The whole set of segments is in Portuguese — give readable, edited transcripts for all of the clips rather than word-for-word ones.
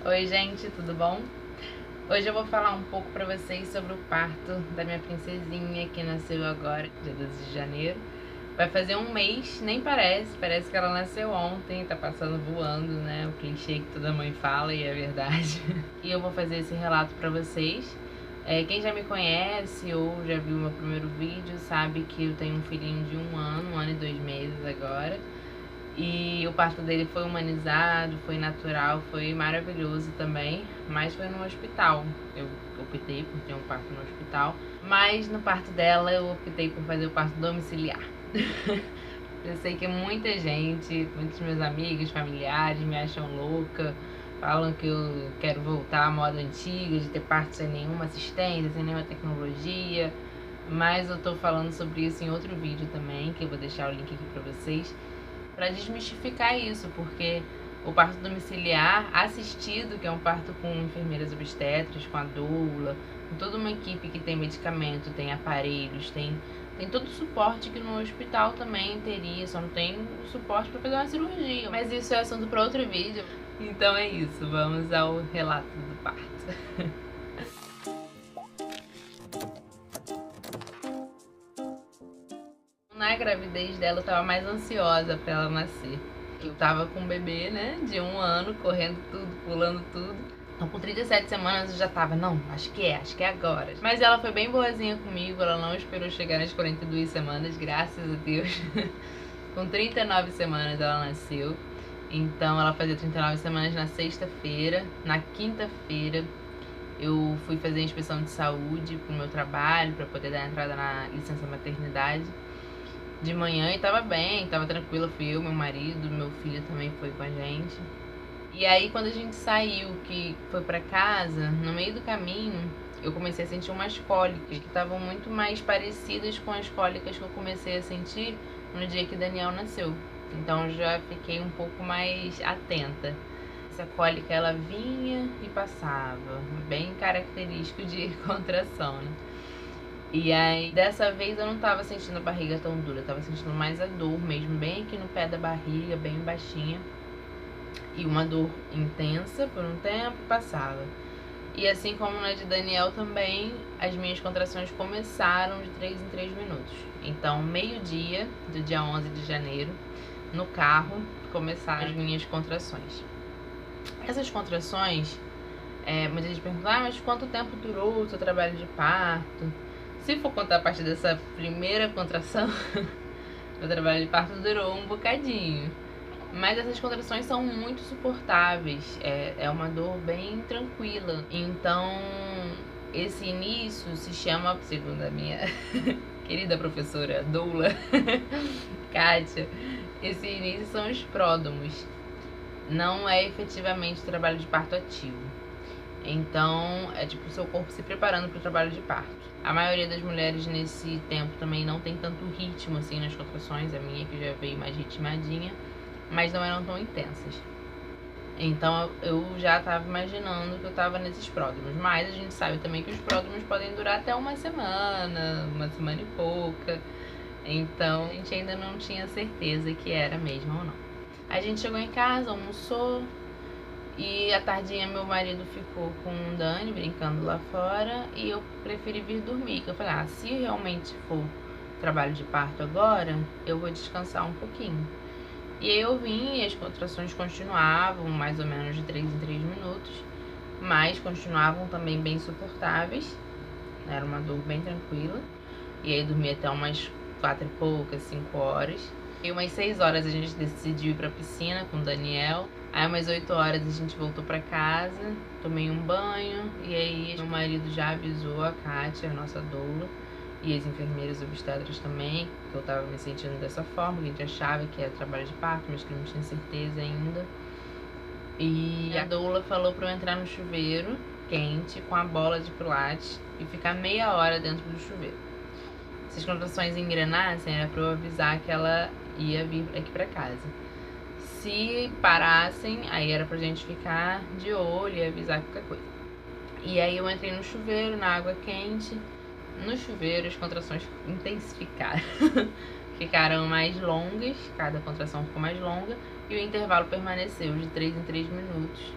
Oi gente, tudo bom? Hoje eu vou falar um pouco pra vocês sobre o parto da minha princesinha que nasceu agora, dia 12 de janeiro. Vai fazer um mês, nem parece que ela nasceu ontem, tá passando voando, né? O clichê que toda mãe fala e é verdade. E eu vou fazer esse relato pra vocês. Quem já me conhece ou já viu meu primeiro vídeo sabe que eu tenho um filhinho de 1 ano e 2 meses agora. E o parto dele foi humanizado, foi natural, foi maravilhoso também, mas foi no hospital. Eu optei por ter um parto no hospital, mas no parto dela eu optei por fazer o parto domiciliar. Eu sei que muita gente, muitos meus amigos, familiares me acham louca, falam que eu quero voltar à moda antiga, de ter parto sem nenhuma assistência, sem nenhuma tecnologia, mas eu tô falando sobre isso em outro vídeo também, que eu vou deixar o link aqui pra vocês, para desmistificar isso, porque o parto domiciliar assistido, que é um parto com enfermeiras obstetras, com a doula, com toda uma equipe que tem medicamento, tem aparelhos, tem todo o suporte que no hospital também teria, só não tem o suporte para fazer uma cirurgia. Mas isso é assunto para outro vídeo. Então é isso, vamos ao relato do parto. Na gravidez dela eu tava mais ansiosa pra ela nascer. Eu tava com um bebê, né, de 1 ano, correndo tudo, pulando tudo. Então com 37 semanas eu já tava, não, acho que é agora. Mas ela foi bem boazinha comigo, ela não esperou chegar nas 42 semanas, graças a Deus. Com 39 semanas ela nasceu. Então ela fazia 39 semanas na sexta-feira. Na quinta-feira eu fui fazer a inspeção de saúde pro meu trabalho, pra poder dar entrada na licença maternidade de manhã, e tava bem, tava tranquila, fui eu, meu marido, meu filho também foi com a gente. E aí quando a gente saiu, que foi pra casa, no meio do caminho, eu comecei a sentir umas cólicas que estavam muito mais parecidas com as cólicas que eu comecei a sentir no dia que Daniel nasceu. Então eu já fiquei um pouco mais atenta. Essa cólica ela vinha e passava, bem característico de contração, né? E aí, dessa vez eu não tava sentindo a barriga tão dura, eu tava sentindo mais a dor mesmo, bem aqui no pé da barriga, bem baixinha. E uma dor intensa por um tempo, passava. E assim como na de Daniel também, as minhas contrações começaram de 3 em 3 minutos. Então, meio-dia do dia 11 de janeiro, no carro, começaram as minhas contrações. Essas contrações, muita gente pergunta, mas quanto tempo durou o seu trabalho de parto? Se for contar a partir dessa primeira contração, meu trabalho de parto durou um bocadinho. Mas essas contrações são muito suportáveis, é uma dor bem tranquila. Então, esse início se chama, segundo a minha querida professora doula, Kátia, esse início são os pródomos. Não é efetivamente trabalho de parto ativo. Então, é tipo o seu corpo se preparando para o trabalho de parto. A maioria das mulheres nesse tempo também não tem tanto ritmo assim nas contrações, a minha que já veio mais ritmadinha, mas não eram tão intensas. Então eu já estava imaginando que eu estava nesses pródromos, mas a gente sabe também que os pródromos podem durar até uma semana e pouca, então a gente ainda não tinha certeza que era mesmo ou não. A gente chegou em casa, almoçou, e à tardinha meu marido ficou com o Dani brincando lá fora e eu preferi vir dormir. Que eu falei, se realmente for trabalho de parto agora, eu vou descansar um pouquinho. E aí eu vim e as contrações continuavam, mais ou menos de 3 em 3 minutos, mas continuavam também bem suportáveis. Era uma dor bem tranquila. E aí dormi até umas 4 e poucas, 5 horas. E umas 6 horas a gente decidiu ir pra piscina com o Daniel. Aí umas 8 horas a gente voltou pra casa, tomei um banho, e aí meu marido já avisou a Kátia, a nossa doula, e as enfermeiras obstetras também, que eu tava me sentindo dessa forma, que a gente achava que era trabalho de parto, mas que não tinha certeza ainda. E a doula falou pra eu entrar no chuveiro quente com a bola de pilates e ficar meia hora dentro do chuveiro. Se as contrações engrenassem, era pra eu avisar que ela ia vir aqui pra casa. Se parassem, aí era pra gente ficar de olho e avisar qualquer coisa. E aí eu entrei no chuveiro, na água quente. No chuveiro as contrações intensificaram. Ficaram mais longas, cada contração ficou mais longa. E o intervalo permaneceu de 3 em 3 minutos.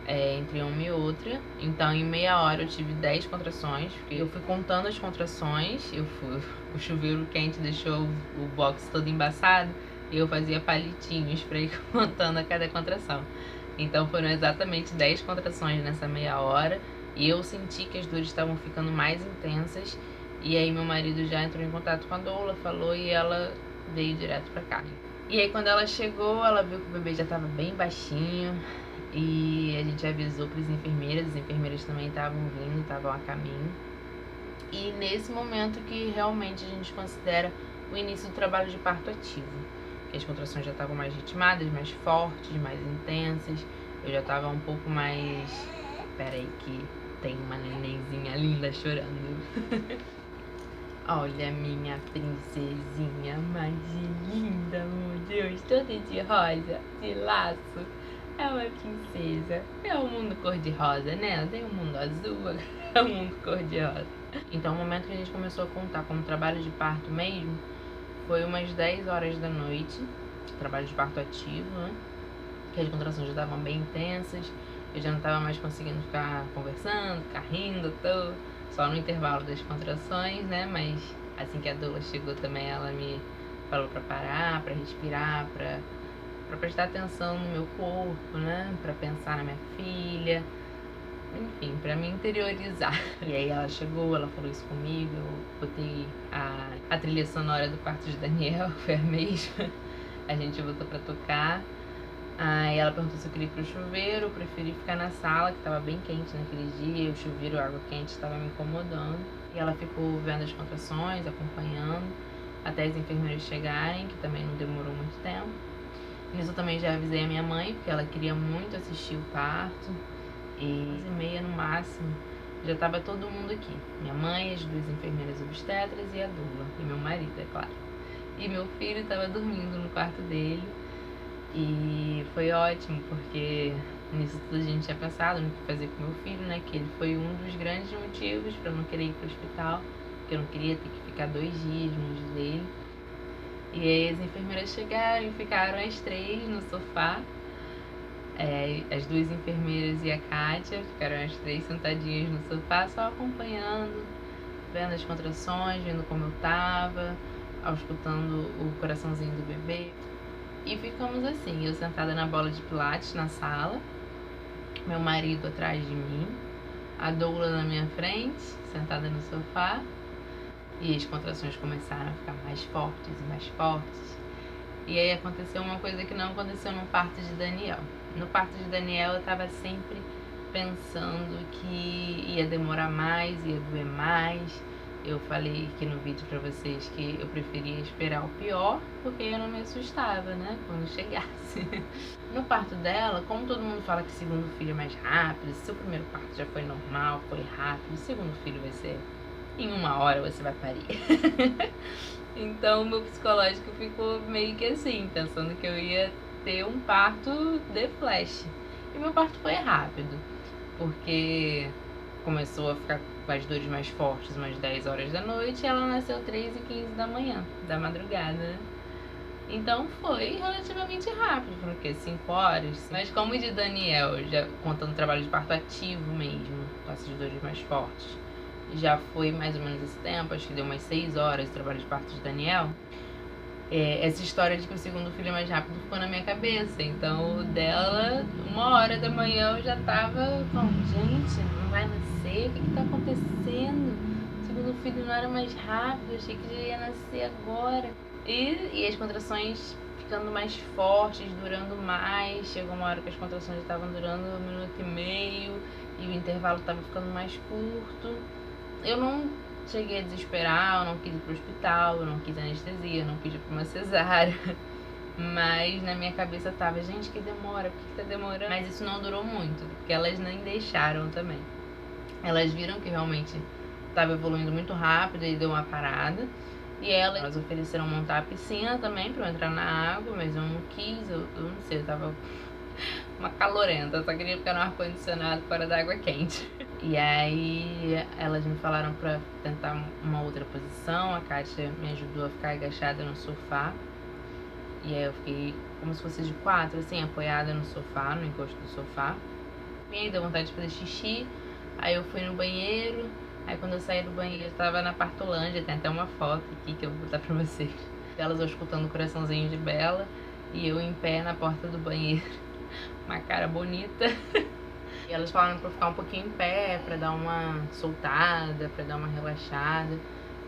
entre uma e outra. Então em meia hora eu tive 10 contrações. Eu fui contando as contrações, o chuveiro quente deixou o box todo embaçado e eu fazia palitinhos pra ir contando a cada contração. Então foram exatamente 10 contrações nessa meia hora e eu senti que as dores estavam ficando mais intensas. E aí meu marido já entrou em contato com a doula, falou, e ela veio direto pra cá. E aí quando ela chegou, ela viu que o bebê já estava bem baixinho e a gente avisou para as enfermeiras também estavam vindo, estavam a caminho. E nesse momento que realmente a gente considera o início do trabalho de parto ativo, que as contrações já estavam mais ritmadas, mais fortes, mais intensas, eu já estava um pouco mais... Peraí que tem uma nenenzinha linda chorando. Olha minha princesinha mais linda, meu Deus, toda de rosa, de laço. É uma princesa. É o mundo cor-de-rosa, né? Tem o mundo azul, é o mundo cor-de-rosa. Então o momento que a gente começou a contar como trabalho de parto mesmo foi umas 10 horas da noite, trabalho de parto ativo, né? Que as contrações já estavam bem intensas, eu já não estava mais conseguindo ficar conversando, ficar rindo, só no intervalo das contrações, né? Mas assim que a doula chegou também, ela me falou pra parar, pra respirar, pra prestar atenção no meu corpo, né? Pra pensar na minha filha, enfim, pra me interiorizar. E aí ela chegou, ela falou isso comigo, eu botei a trilha sonora do quarto de Daniel, foi a mesma. A gente botou pra tocar. Aí ela perguntou se eu queria ir pro chuveiro, eu preferi ficar na sala, que tava bem quente naquele dia, e o chuveiro, a água quente, estava me incomodando. E ela ficou vendo as contrações, acompanhando, até as enfermeiras chegarem, que também não demorou muito tempo. Nisso eu também já avisei a minha mãe, porque ela queria muito assistir o parto, e 11h30 no máximo, já tava todo mundo aqui. Minha mãe, as 2 enfermeiras obstetras e a doula, e meu marido, é claro. E meu filho tava dormindo no quarto dele. E foi ótimo, porque nisso tudo a gente tinha pensado no que fazer com meu filho, né? Que ele foi um dos grandes motivos para eu não querer ir pro hospital, porque eu não queria ter que ficar 2 dias longe dele. E aí as enfermeiras chegaram e ficaram as 3 no sofá. As 2 enfermeiras e a Kátia ficaram as 3 sentadinhas no sofá, só acompanhando, vendo as contrações, vendo como eu tava, escutando o coraçãozinho do bebê. E ficamos assim, eu sentada na bola de pilates na sala, meu marido atrás de mim, a doula na minha frente, sentada no sofá, e as contrações começaram a ficar mais fortes e mais fortes. E aí aconteceu uma coisa que não aconteceu no parto de Daniel. No parto de Daniel eu tava sempre pensando que ia demorar mais, ia doer mais. Eu falei aqui no vídeo pra vocês que eu preferia esperar o pior, porque eu não me assustava, né, quando chegasse. No parto dela, como todo mundo fala que o segundo filho é mais rápido, se o primeiro parto já foi normal, foi rápido, o segundo filho vai ser em 1 hora você vai parir. Então o meu psicológico ficou meio que assim, pensando que eu ia ter um parto de flash. E meu parto foi rápido, porque começou a ficar com as dores mais fortes umas 10 horas da noite e ela nasceu 3h15 da manhã, da madrugada, né? Então foi relativamente rápido, foram o quê? 5 horas? Mas como o de Daniel, já contando o trabalho de parto ativo mesmo, com essas dores mais fortes, já foi mais ou menos esse tempo, acho que deu umas 6 horas de trabalho de parto de Daniel. Essa história de que o segundo filho é mais rápido ficou na minha cabeça. Então o dela, 1 hora da manhã eu já tava falando, gente, não vai nascer, o que tá acontecendo? O segundo filho não era mais rápido, eu achei que já ia nascer agora. E as contrações ficando mais fortes, durando mais. Chegou uma hora que as contrações já estavam durando 1 minuto e meio e o intervalo estava ficando mais curto. Eu não cheguei a desesperar, eu não quis ir pro hospital, eu não quis anestesia, eu não quis ir pra uma cesárea. Mas na minha cabeça tava, gente, que demora, por que tá demorando? Mas isso não durou muito, porque elas nem deixaram também. Elas viram que realmente estava evoluindo muito rápido e deu uma parada. E elas ofereceram montar a piscina também pra eu entrar na água, mas eu não quis, eu não sei, eu tava uma calorenta, eu só queria ficar no ar-condicionado fora da água quente. E aí elas me falaram pra tentar uma outra posição, a Kátia me ajudou a ficar agachada no sofá. E aí eu fiquei como se fosse de 4, assim, apoiada no sofá, no encosto do sofá. aí deu vontade de fazer xixi, aí eu fui no banheiro, aí quando eu saí do banheiro eu tava na Partolândia, tem até uma foto aqui que eu vou botar pra vocês. Elas eu escutando o coraçãozinho de Bela e eu em pé na porta do banheiro, uma cara bonita. E elas falaram pra eu ficar um pouquinho em pé, pra dar uma soltada, pra dar uma relaxada.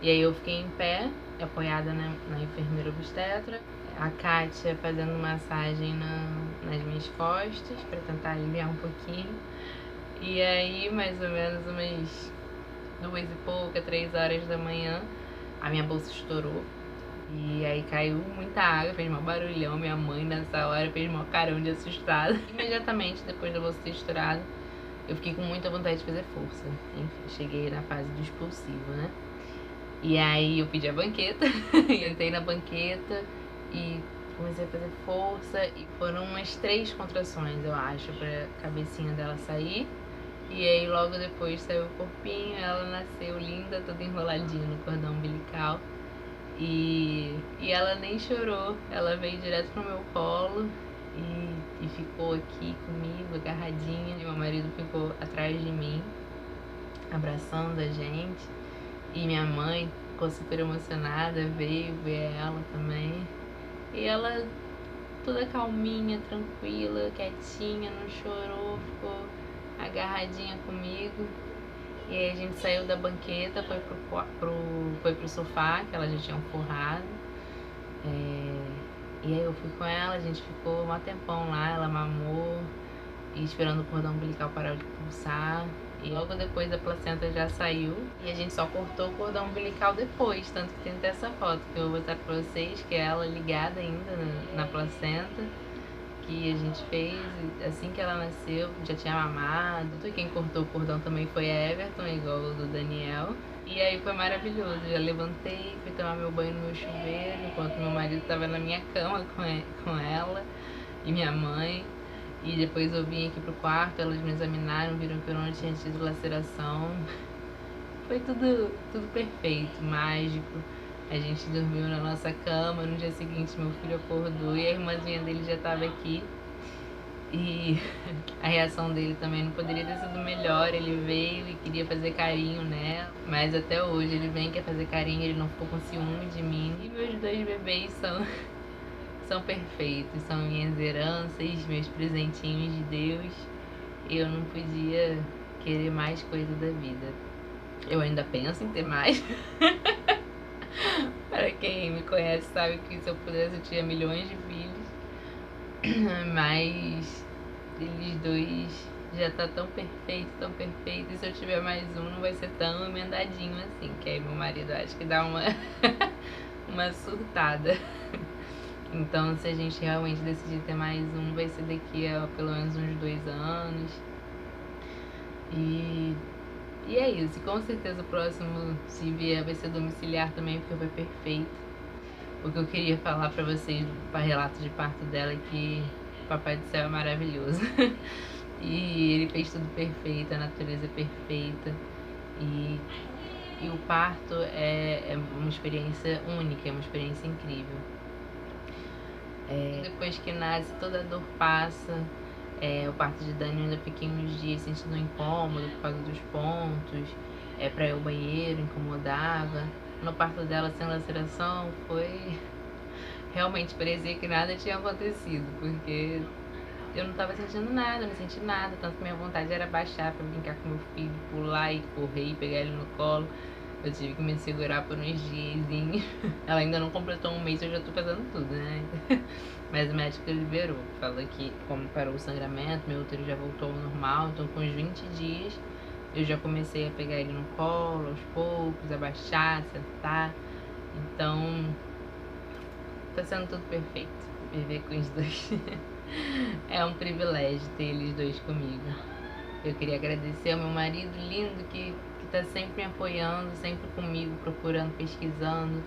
E aí eu fiquei em pé, apoiada na enfermeira obstetra, a Kátia fazendo massagem nas minhas costas pra tentar aliviar um pouquinho. E aí, mais ou menos umas 2 e pouca, 3 horas da manhã, a minha bolsa estourou. E aí caiu muita água, fez mó barulhão. Minha mãe nessa hora fez mó carão de assustada. Imediatamente depois da bolsa ter estourado, eu fiquei com muita vontade de fazer força. Enfim, cheguei na fase do expulsivo, né? E aí eu pedi a banqueta, entrei na banqueta e comecei a fazer força. E foram umas 3 contrações, eu acho, pra cabecinha dela sair. E aí logo depois saiu o corpinho, ela nasceu linda, toda enroladinha no cordão umbilical. E ela nem chorou, ela veio direto pro meu colo e ficou aqui comigo, agarradinha. E meu marido ficou atrás de mim, abraçando a gente. E minha mãe ficou super emocionada, veio ver ela também. E ela toda calminha, tranquila, quietinha, não chorou, ficou agarradinha comigo. E aí a gente saiu da banqueta, foi pro sofá, que elas já tinham forrado. E aí eu fui com ela, a gente ficou um tempão lá, ela mamou, e esperando o cordão umbilical parar de pulsar. E logo depois a placenta já saiu e a gente só cortou o cordão umbilical depois. Tanto que tem até essa foto que eu vou botar pra vocês, que é ela ligada ainda na placenta, que a gente fez assim que ela nasceu, já tinha mamado. E quem cortou o cordão também foi a Everton, igual o do Daniel. E aí foi maravilhoso, eu já levantei, fui tomar meu banho no meu chuveiro, enquanto meu marido estava na minha cama com ela e minha mãe. E depois eu vim aqui pro quarto, elas me examinaram, viram que eu não tinha tido laceração. Foi tudo perfeito, mágico. A gente dormiu na nossa cama, no dia seguinte meu filho acordou e a irmãzinha dele já estava aqui. E a reação dele também não poderia ter sido melhor, ele veio e queria fazer carinho nela, mas até hoje ele vem, quer fazer carinho, ele não ficou com ciúme de mim. E meus 2 bebês são perfeitos, são minhas heranças, meus presentinhos de Deus. Eu não podia querer mais coisa da vida. Eu ainda penso em ter mais. Para quem me conhece sabe que se eu pudesse eu tinha milhões de filhos. Mas eles 2 já tá tão perfeito, tão perfeito. E se eu tiver mais um não vai ser tão emendadinho assim. Que aí meu marido acho que dá uma surtada. Então, se a gente realmente decidir ter mais um, vai ser daqui a pelo menos uns 2 anos. E é isso. E com certeza o próximo, se vier, vai ser domiciliar também, porque foi perfeito. O que eu queria falar pra vocês, para relato de parto dela, é que o Papai do Céu é maravilhoso. E ele fez tudo perfeito, a natureza é perfeita. E o parto é uma experiência única, é uma experiência incrível. Depois que nasce, toda a dor passa. O parto de Dani ainda fiquei uns dias sentindo um incômodo por causa dos pontos. Pra ir ao banheiro, incomodava. No parto dela sem laceração foi... Realmente parecia que nada tinha acontecido, porque eu não tava sentindo nada, não senti nada. Tanto que minha vontade era baixar pra brincar com meu filho, pular e correr e pegar ele no colo. Eu tive que me segurar por uns diazinhos. Ela ainda não completou um mês, eu já tô fazendo tudo, né? Mas o médico liberou. Falou que como parou o sangramento, meu útero já voltou ao normal. Então com uns 20 dias eu já comecei a pegar ele no colo, aos poucos, abaixar, sentar. Então tá sendo tudo perfeito. Viver com os 2 é um privilégio ter eles 2 comigo. Eu queria agradecer ao meu marido lindo que tá sempre me apoiando, sempre comigo, procurando, pesquisando,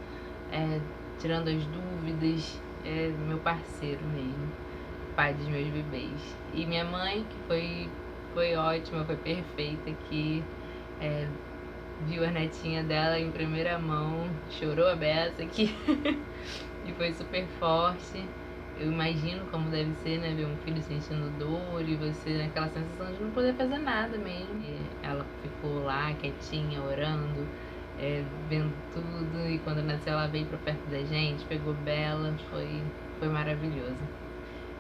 tirando as dúvidas. É meu parceiro mesmo, pai dos meus bebês. E minha mãe, que foi ótima, foi perfeita, que viu a netinha dela em primeira mão, chorou a beça aqui e foi super forte. eu imagino como deve ser, né, ver um filho sentindo dor e você naquela sensação de não poder fazer nada mesmo. E ela ficou lá quietinha, orando, vendo tudo, e quando nasceu ela veio pra perto da gente, pegou Bela, foi maravilhoso.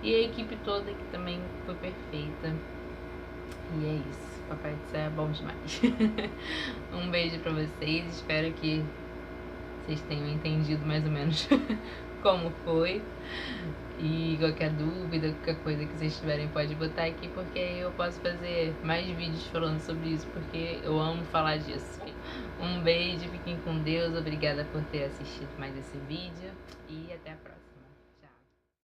E a equipe toda que também foi perfeita. E é isso, Papai do Céu é bom demais. Um beijo pra vocês, espero que vocês tenham entendido mais ou menos como foi. E qualquer dúvida, qualquer coisa que vocês tiverem, pode botar aqui, porque eu posso fazer mais vídeos falando sobre isso, porque eu amo falar disso. Um beijo, fiquem com Deus, obrigada por ter assistido mais esse vídeo e até a próxima.